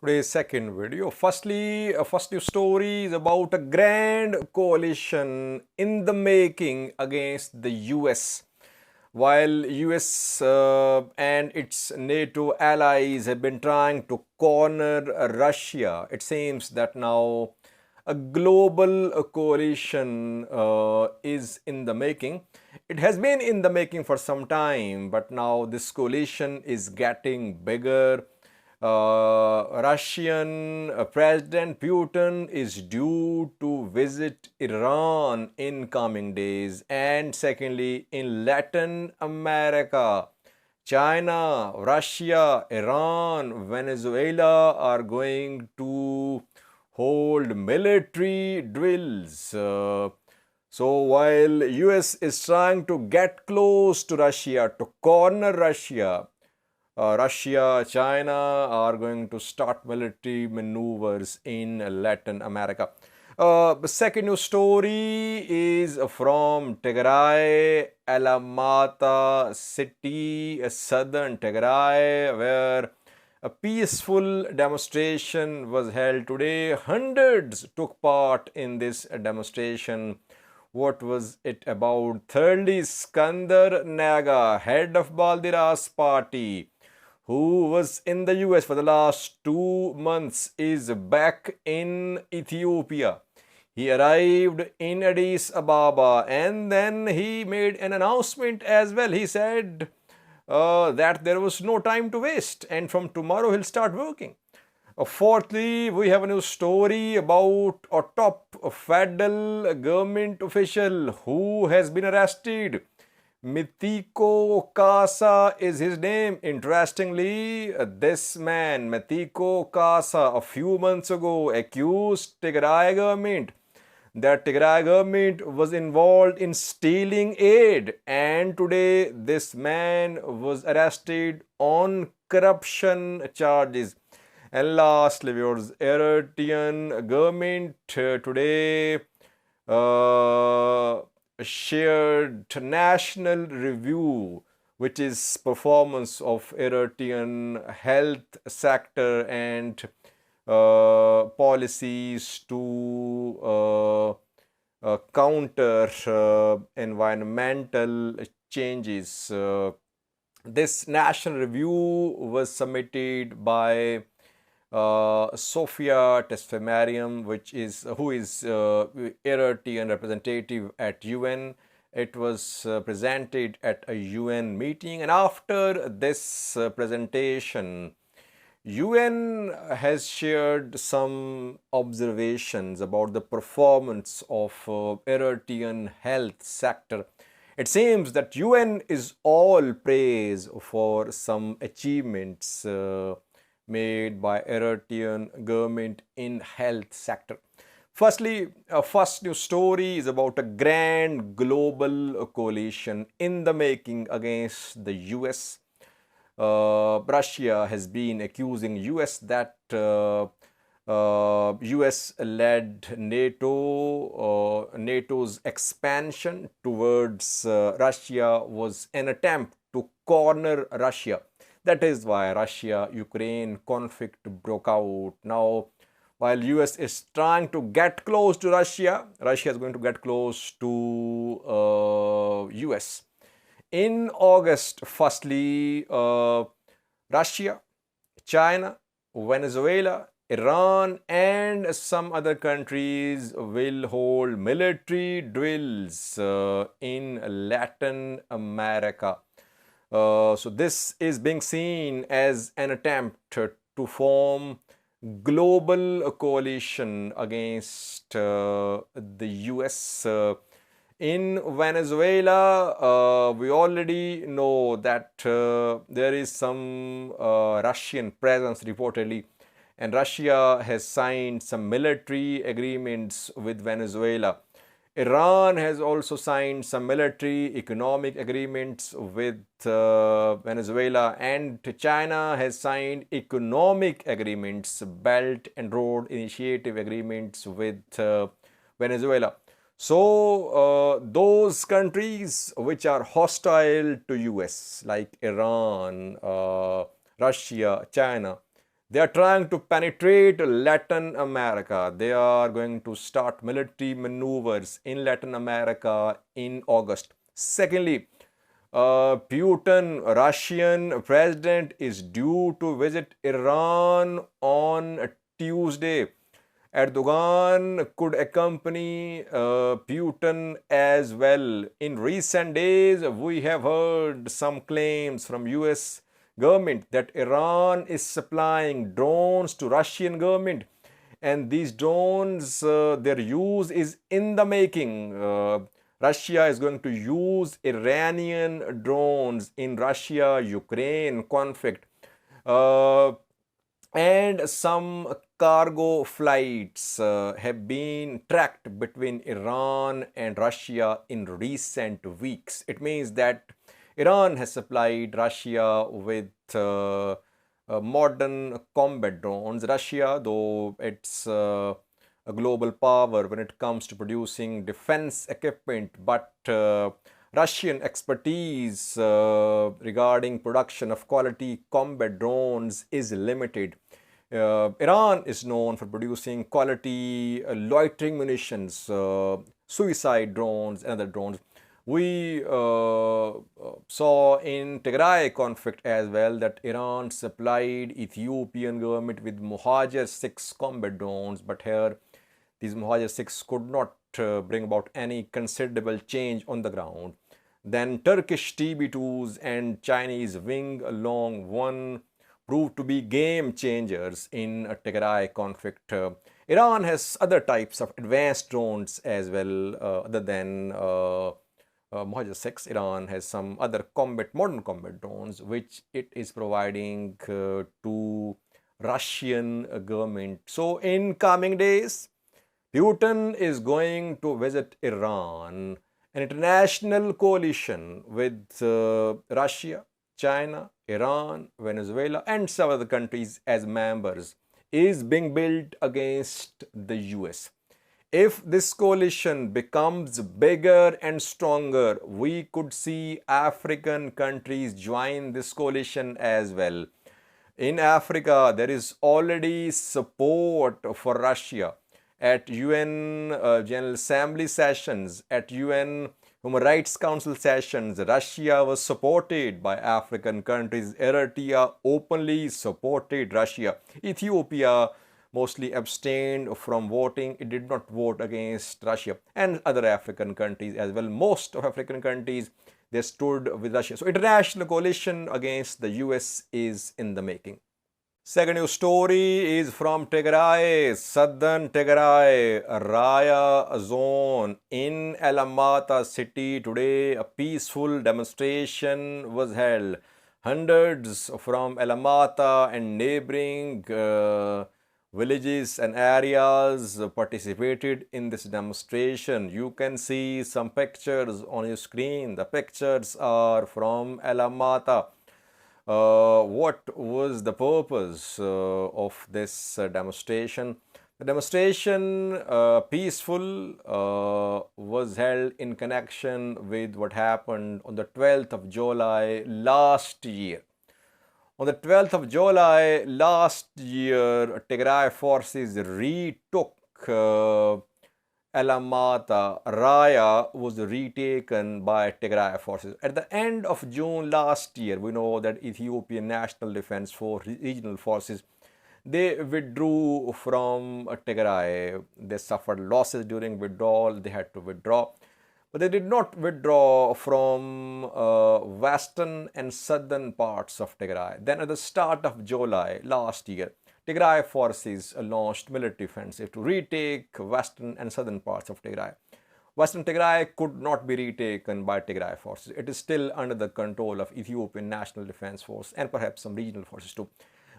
today's second video. Firstly, first news story is about a grand coalition in the making against the US. While US and its NATO allies have been trying to corner Russia, it seems that now a global coalition is in the making. It has been in the making for some time, but now this coalition is getting bigger. Russian President Putin is due to visit Iran in coming days, and secondly, in Latin America, China, Russia, Iran, Venezuela are going to hold military drills. So while US is trying to get close to Russia, to corner Russia, Russia, China are going to start military maneuvers in Latin America. The second news story is from Tigray, Alamata city, southern Tigray, where a peaceful demonstration was held today. Hundreds took part in this demonstration. What was it about? Thirdly, Eskinder Nega, head of Baldiras party, who was in the US for the last 2 months, is back in Ethiopia. He arrived in Addis Ababa and then he made an announcement as well. He said that there was no time to waste and from tomorrow he'll start working. Fourthly, we have a new story about a top federal government official who has been arrested. Mitiku Kassa is his name. Interestingly, this man, Mitiku Kassa, a few months ago accused Tigray government that Tigray government was involved in stealing aid, and today this man was arrested on corruption charges. And lastly, viewers, Eritrean government today shared national review, which is performance of Eritrean health sector and policies to counter environmental changes. This national review was submitted by Sophia Tesfemariam, who is Eritrean representative at UN. It was presented at a UN meeting, and after this presentation, UN has shared some observations about the performance of Eritrean health sector. It seems that UN is all praise for some achievements made by Eritrean government in health sector. Firstly, first news story is about a grand global coalition in the making against the US. Russia has been accusing US that US-led NATO's expansion towards Russia was an attempt to corner Russia. That is why Russia-Ukraine conflict broke out. Now, while US is trying to get close to Russia, Russia is going to get close to US. In August, firstly, Russia, China, Venezuela, Iran, and some other countries will hold military drills in Latin America. So this is being seen as an attempt to form global coalition against the US. In Venezuela, we already know that there is some Russian presence reportedly, and Russia has signed some military agreements with Venezuela. Iran has also signed some military economic agreements with Venezuela, and China has signed economic agreements, Belt and Road Initiative agreements with Venezuela. So those countries which are hostile to US, like Iran, Russia, China, They are trying to penetrate Latin America. They are going to start military maneuvers in Latin America in August. Secondly, Putin, Russian president, is due to visit Iran on Tuesday. Erdogan could accompany Putin as well. In recent days, we have heard some claims from US government that Iran is supplying drones to Russian government, and these drones, their use is in the making. Russia is going to use Iranian drones in Russia-Ukraine conflict. And some cargo flights have been tracked between Iran and Russia in recent weeks. It means that Iran has supplied Russia with modern combat drones. Russia, though it's a global power when it comes to producing defense equipment, but Russian expertise regarding production of quality combat drones is limited. Iran is known for producing quality loitering munitions, suicide drones, and other drones. We saw in Tigray conflict as well that Iran supplied Ethiopian government with Muhajir 6 combat drones, but here these Muhajir 6 could not bring about any considerable change on the ground. Then Turkish TB2s and Chinese Wing Long 1 proved to be game changers in a Tigray conflict. Iran has other types of advanced drones as well, other than Muhajir 6. Iran has some other modern combat drones, which it is providing to Russian government. So in coming days, Putin is going to visit Iran. An international coalition with Russia, China, Iran, Venezuela, and some other countries as members is being built against the US. If this coalition becomes bigger and stronger, we could see African countries join this coalition as well. In Africa, there is already support for Russia. At UN General Assembly sessions, at UN Human Rights Council sessions, Russia was supported by African countries. Eritrea openly supported Russia. Ethiopia mostly abstained from voting. It did not vote against Russia, and other African countries as well. Most of African countries, they stood with Russia. So international coalition against the US is in the making. Second news story is from Tigray, southern Tigray, Raya zone in Alamata city. Today, a peaceful demonstration was held. Hundreds from Alamata and neighboring villages and areas participated in this demonstration. You can see some pictures on your screen. The pictures are from Alamata. What was the purpose of this demonstration? The demonstration, peaceful, was held in connection with what happened on the 12th of July last year. On the 12th of July last year, Tigray forces retook Alamata. Raya was retaken by Tigray forces. At the end of June last year, we know that Ethiopian National Defense Force regional forces, they withdrew from Tigray. They suffered losses during withdrawal. They had to withdraw. But they did not withdraw from western and southern parts of Tigray. Then at the start of July last year, Tigray forces launched military offensive to retake western and southern parts of Tigray. Western Tigray could not be retaken by Tigray forces. It is still under the control of Ethiopian National Defense Force and perhaps some regional forces too.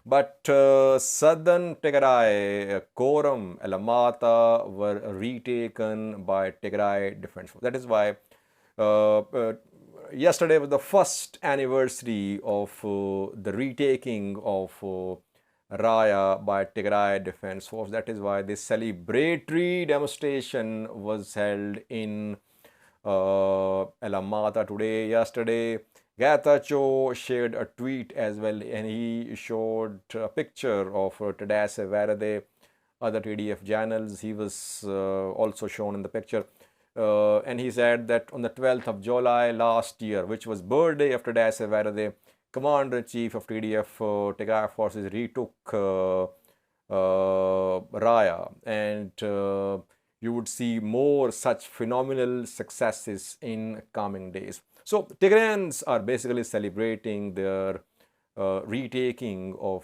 But southern Tigray, Koram, Alamata were retaken by Tigray Defense Force. That is why yesterday was the first anniversary of the retaking of Raya by Tigray Defense Force. That is why this celebratory demonstration was held in Alamata today. Yesterday, Getachew shared a tweet as well, and he showed a picture of Tadesse Varade, other TDF channels. He was also shown in the picture. And he said that on the 12th of July last year, which was birthday of Tadesse Varade, Commander-in-Chief of TDF Tigray forces retook Raya, and you would see more such phenomenal successes in coming days. So Tigrayans are basically celebrating their retaking of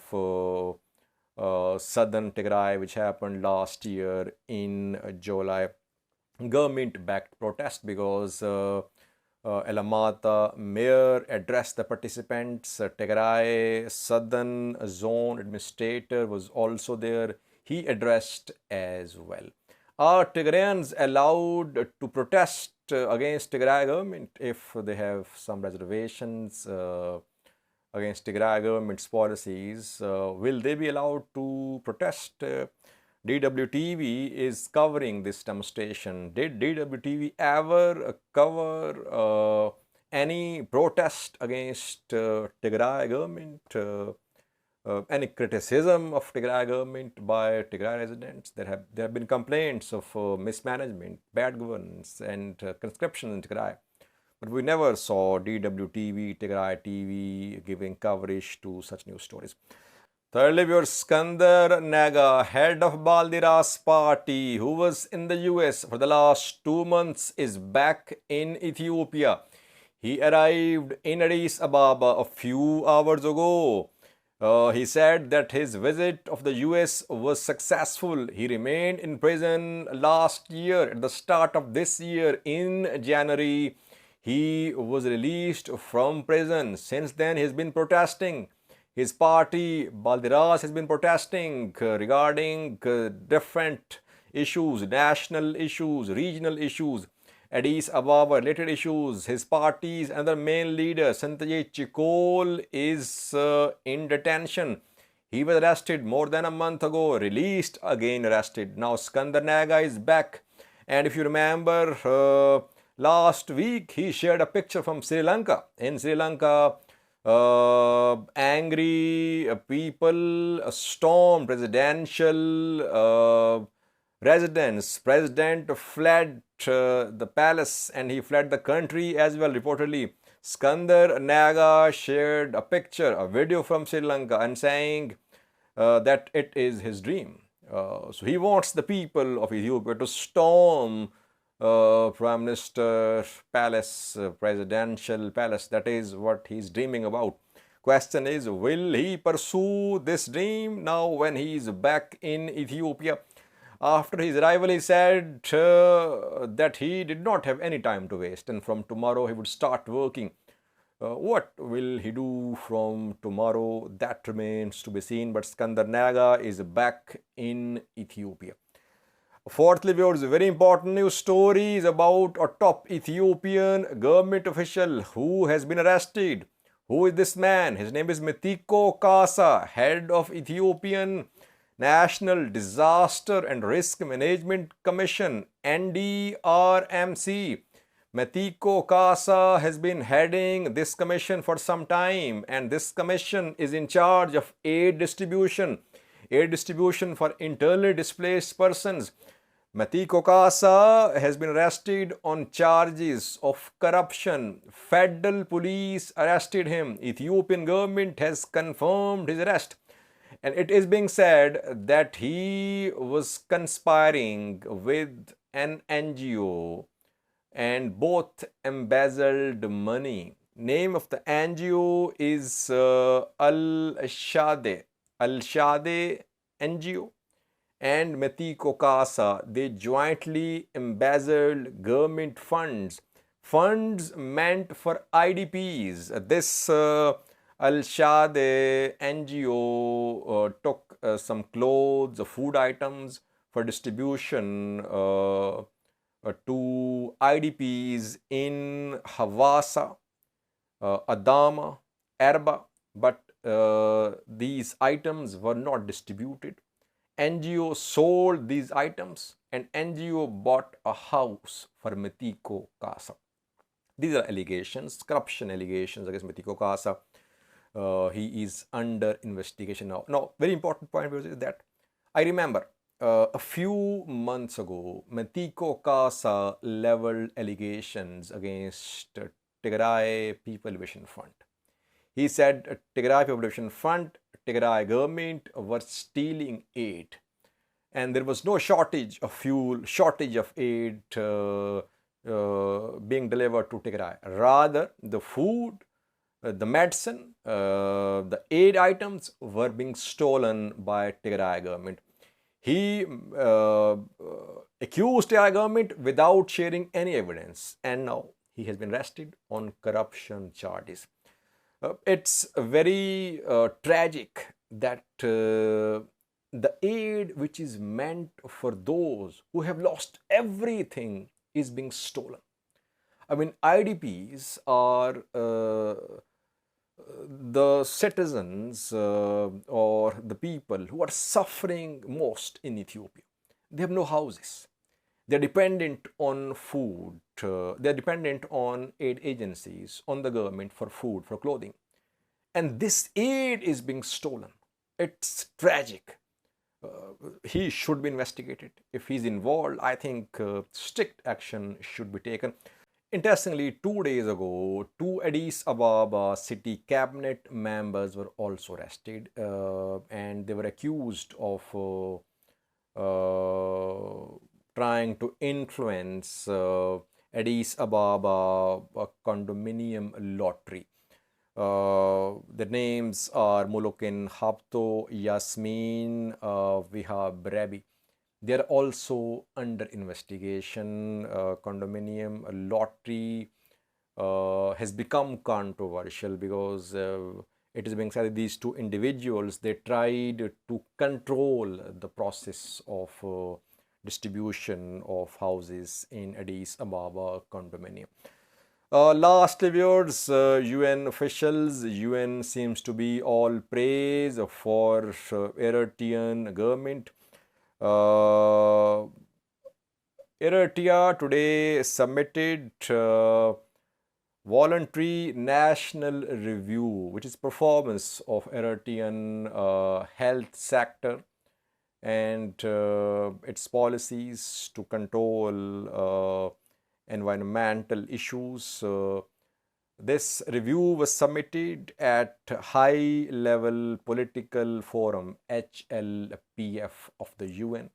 southern Tigray, which happened last year in July. Government-backed protest because Elamata mayor addressed the participants. Tigray Southern Zone Administrator was also there. He addressed as well. Are Tigrayans allowed to protest against Tigray government if they have some reservations against Tigray government's policies? Will they be allowed to protest? DWTV is covering this demonstration. Did DWTV ever cover any protest against Tigray government? Any criticism of Tigray government by Tigray residents? There have been complaints of mismanagement, bad governance, and conscription in Tigray. But we never saw DWTV, Tigray TV giving coverage to such news stories. Thirdly, your Eskinder Nega, head of Baldiras party, who was in the US for the last 2 months, is back in Ethiopia. He arrived in Addis Ababa a few hours ago. He said that his visit of the US was successful. He remained in prison last year. At the start of this year, in January, he was released from prison. Since then, he has been protesting. His party, Baldiras, has been protesting regarding different issues, national issues, regional issues, Addis Ababa related issues. His party's another main leader, Sanjay Chikol, is in detention. He was arrested more than a month ago, released, again arrested. Now Eskinder Nega is back. And if you remember, last week he shared a picture from Sri Lanka. In Sri Lanka, angry people stormed presidential residence. President fled the palace and he fled the country as well, reportedly. Eskinder Nega shared a picture, a video from Sri Lanka, and saying that it is his dream. So he wants the people of Ethiopia to storm Prime Minister Palace, Presidential Palace. That is what he's dreaming about. Question is, will he pursue this dream now when he is back in Ethiopia? After his arrival, he said that he did not have any time to waste, and from tomorrow he would start working. What will he do from tomorrow? That remains to be seen. But Eskinder Nega is back in Ethiopia. Fourthly, viewers, very important news story is about a top Ethiopian government official who has been arrested. Who is this man? His name is Mitiku Kassa, head of Ethiopian National Disaster and Risk Management Commission, NDRMC. Mitiku Kassa has been heading this commission for some time, and this commission is in charge of aid distribution for internally displaced persons. Mitiku Kassa has been arrested on charges of corruption. Federal police arrested him. Ethiopian government has confirmed his arrest. And it is being said that he was conspiring with an NGO and both embezzled money. Name of the NGO is Al-Shade NGO and Mitiku Kassa. They jointly embezzled government funds meant for IDPs. This Al-Shade NGO took some clothes, food items for distribution to IDPs in Hawassa, Adama, Erba, but these items were not distributed. NGO sold these items and NGO bought a house for Mitiku Kassa. These are allegations, corruption allegations against Mitiku Kassa. He is under investigation now. Now, very important point is that I remember a few months ago, Mitiku Kassa leveled allegations against Tigray People Liberation Front. He said Tigray People Liberation Front, Tigray government were stealing aid, and there was no shortage of fuel, shortage of aid being delivered to Tigray. Rather, the food, the medicine, the aid items were being stolen by Tigray government. He accused Tigray government without sharing any evidence, and now he has been arrested on corruption charges. It's very tragic that the aid which is meant for those who have lost everything is being stolen. I mean, IDPs are the citizens or the people who are suffering most in Ethiopia. They have no houses. They're dependent on food. They're dependent on aid agencies, on the government for food, for clothing. And this aid is being stolen. It's tragic. He should be investigated. If he's involved, I think strict action should be taken. Interestingly, 2 days ago, two Addis Ababa city cabinet members were also arrested and they were accused of trying to influence Addis Ababa condominium lottery. The names are Mulukin Hapto, Yasmin, Vihab Rebi. They are also under investigation. Condominium lottery has become controversial because it is being said that these two individuals, they tried to control the process of distribution of houses in Addis Ababa condominium. Lastly, viewers, UN officials, UN seems to be all praise for Eritrean government. Eritrea today submitted voluntary national review, which is performance of Eritrean health sector and its policies to control environmental issues. This review was submitted at high level political forum HLPF of the UN.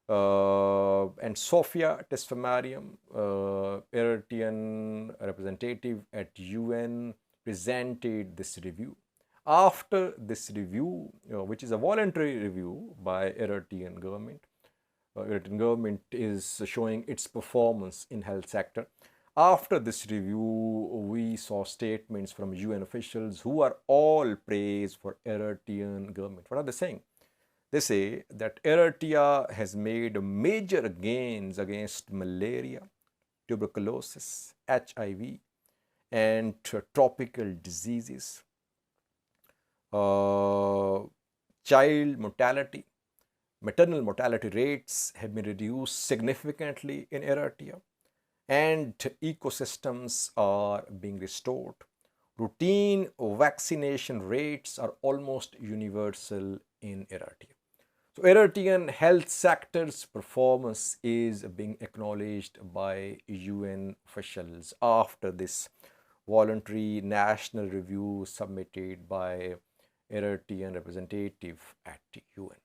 And Sofia Tesfamariam, Eritrean representative at UN, presented this review. After this review, which is a voluntary review by Eritrean government, Eritrean government is showing its performance in health sector. After this review, we saw statements from UN officials who are all praised for Eritrean government. What are they saying? They say that Eritrea has made major gains against malaria, tuberculosis, HIV, and tropical diseases. Child mortality, maternal mortality rates have been reduced significantly in Eritrea, and ecosystems are being restored. Routine vaccination rates are almost universal in Eritrea. So Eritrean health sector's performance is being acknowledged by UN officials after this voluntary national review submitted by Eritrean representative at UN.